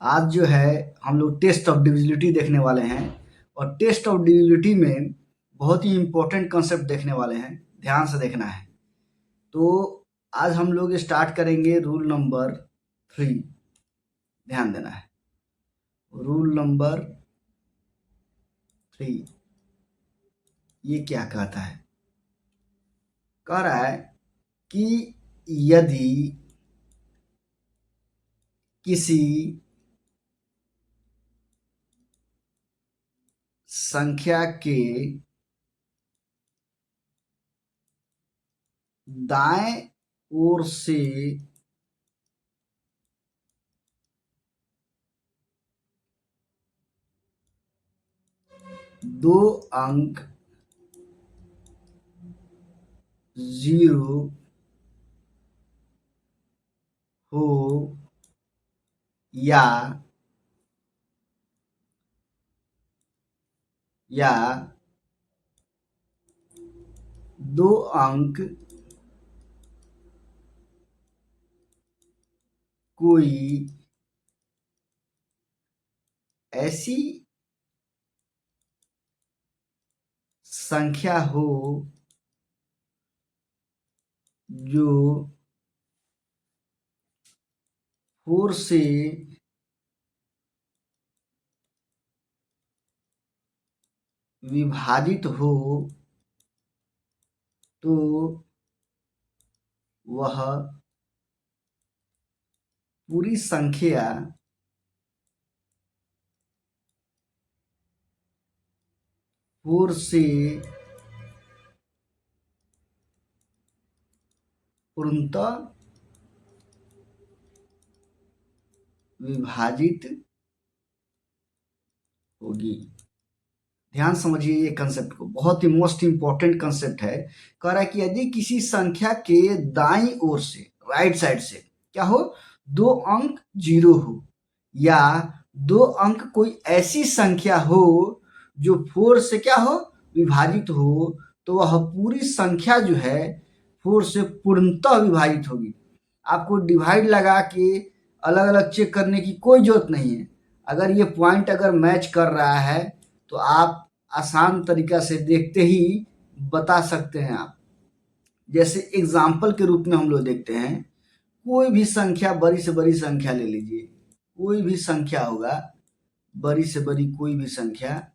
आज जो है हम लोग टेस्ट ऑफ डिविजिबिलिटी देखने वाले हैं और टेस्ट ऑफ डिविजिबिलिटी में बहुत ही इम्पोर्टेंट कंसेप्ट देखने वाले हैं, ध्यान से देखना है। तो आज हम लोग स्टार्ट करेंगे रूल नंबर 3, ध्यान देना है। रूल नंबर 3 ये क्या कहता है? कह रहा है कि यदि किसी संख्या के दाएं ओर से दो अंक 0 हो या या 2 अंक कोई ऐसी संख्या हो जो 4 से विभाजित हो तो वह पूरी संख्या 4 से पूर्णतः विभाजित होगी। ध्यान समझिए ये कंसेप्ट को, बहुत ही मोस्ट इंपॉर्टेंट कंसेप्ट है। कह रहा है कि यदि किसी संख्या के दाईं ओर से, राइट साइड से क्या हो, 2 अंक 0 हो या 2 अंक कोई ऐसी संख्या हो जो 4 से क्या हो, विभाजित हो, तो वह पूरी संख्या जो है 4 से पूर्णतः विभाजित होगी। आपको डिवाइड लगा के अलग अलग चेक करने की कोई जरूरत नहीं है। अगर ये पॉइंट अगर मैच कर रहा है तो आप आसान तरीका से देखते ही बता सकते हैं आप। जैसे एग्जाम्पल के रूप में हम लोग देखते हैं, कोई भी संख्या, बड़ी से बड़ी संख्या ले लीजिए, कोई भी संख्या होगा, बड़ी से बड़ी कोई भी संख्या।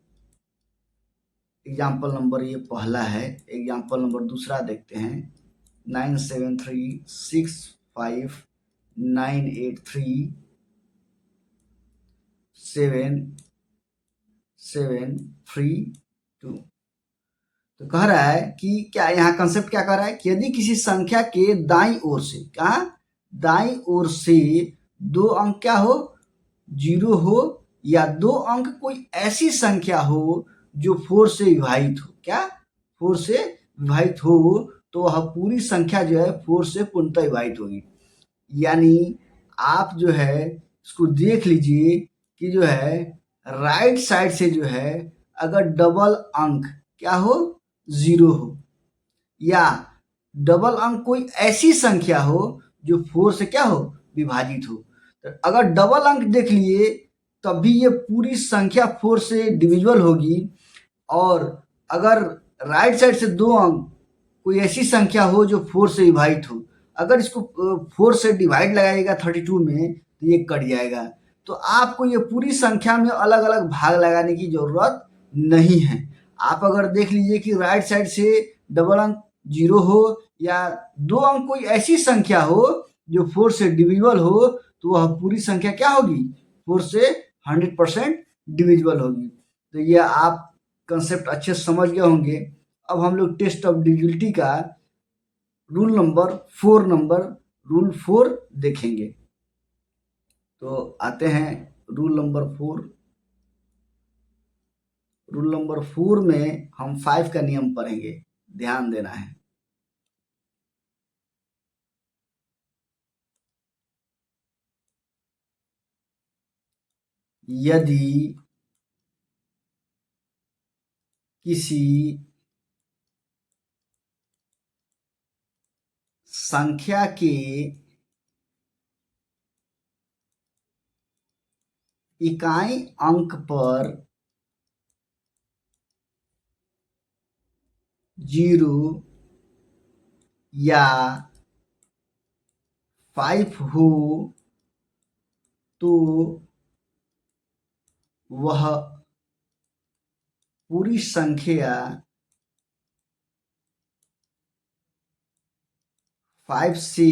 एग्जाम्पल नंबर ये पहला है, एग्जाम्पल नंबर दूसरा देखते हैं, 973659837732। तो कह रहा है कि क्या, यहाँ कंसेप्ट क्या कह रहा है कि यदि किसी संख्या के दाईं ओर से, कहा दाईं ओर से 2 अंक क्या हो, 0 हो या 2 अंक कोई ऐसी संख्या हो जो 4 से विभाजित हो, क्या 4 से विभाजित हो, तो वह पूरी संख्या जो है 4 से पूर्णतः विभाजित होगी। यानी आप जो है इसको देख लीजिए कि जो है राइट साइड से जो है अगर डबल अंक क्या हो, 0 हो या डबल अंक कोई ऐसी संख्या हो जो 4 से क्या हो, विभाजित हो। तो अगर डबल अंक देख लिए तब भी ये पूरी संख्या 4 से डिविजिबल होगी। और अगर राइट साइड से 2 अंक कोई ऐसी संख्या हो जो 4 से विभाजित हो, अगर इसको 4 से डिवाइड लगाइएगा 32 में तो ये कट जाएगा। तो आपको ये पूरी संख्या में अलग अलग भाग लगाने की जरूरत नहीं है। आप अगर देख लीजिए कि राइट साइड से डबल अंक 0 हो या 2 अंक कोई ऐसी संख्या हो जो 4 से डिविजिबल हो, तो वह पूरी संख्या क्या होगी, 4 से 100% डिविजिबल होगी। तो ये आप कंसेप्ट अच्छे से समझ गए होंगे। अब हम लोग टेस्ट ऑफ डिविजिबिलिटी का रूल 4 देखेंगे। तो आते हैं रूल नंबर 4। रूल नंबर 4 में हम 5 का नियम पढ़ेंगे, ध्यान देना है। यदि किसी संख्या के इकाई अंक पर 0 या 5 हो तो वह पूरी संख्या 5 से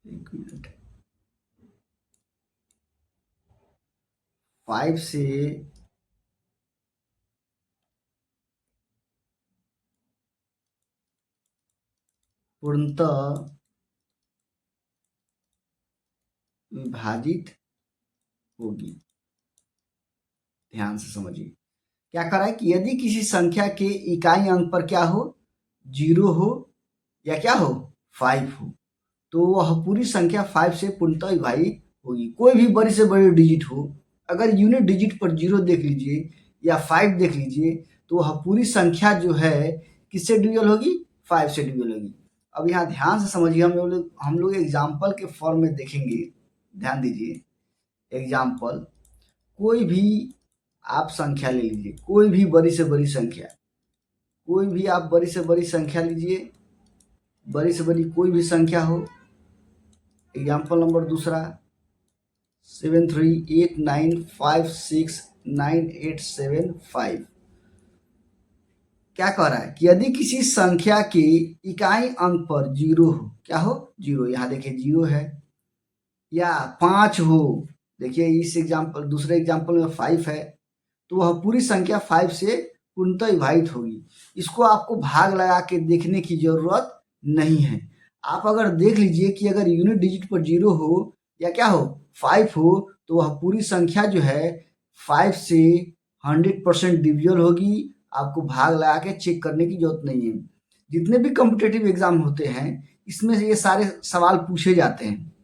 एक मिनट 5 से पूर्णतः विभाजित होगी। ध्यान से समझिए क्या कर रहा है कि यदि किसी संख्या के इकाई अंक पर क्या हो 0 हो या क्या हो 5 हो तो वह पूरी संख्या 5 से पूर्णतः विभाजित होगी। कोई भी बड़ी से बड़ी डिजिट हो, अगर यूनिट डिजिट पर 0 देख लीजिए या 5 देख लीजिए तो वह पूरी संख्या जो है किससे डिविजल होगी 5 से डिविजल होगी। अब यहाँ ध्यान से समझिए, हम लोग एग्जाम्पल के फॉर्म में देखेंगे। ध्यान दीजिए, एग्जाम्पल कोई भी आप संख्या ले लीजिए, कोई भी बड़ी से बड़ी संख्या, कोई भी आप बड़ी से बड़ी संख्या लीजिए, बड़ी से बड़ी कोई भी संख्या हो। एग्जाम्पल नंबर दूसरा 7389569875 क्या कह रहा है कि यदि किसी संख्या के इकाई अंक पर 0 हो, क्या हो 0, यहाँ देखिए 0 है, या 5 हो, देखिए इस एग्जाम्पल दूसरे एग्जाम्पल में 5 है, तो वह पूरी संख्या 5 से पूर्णतः विभाजित होगी। इसको आपको भाग लगा के देखने की जरूरत नहीं है। आप अगर देख लीजिए कि अगर यूनिट डिजिट पर 0 हो या क्या हो 5 हो तो वह पूरी संख्या जो है 5 से 100% डिविजल होगी। आपको भाग लगा के चेक करने की जरूरत नहीं है। जितने भी कॉम्पिटिटिव एग्जाम होते हैं इसमें से ये सारे सवाल पूछे जाते हैं।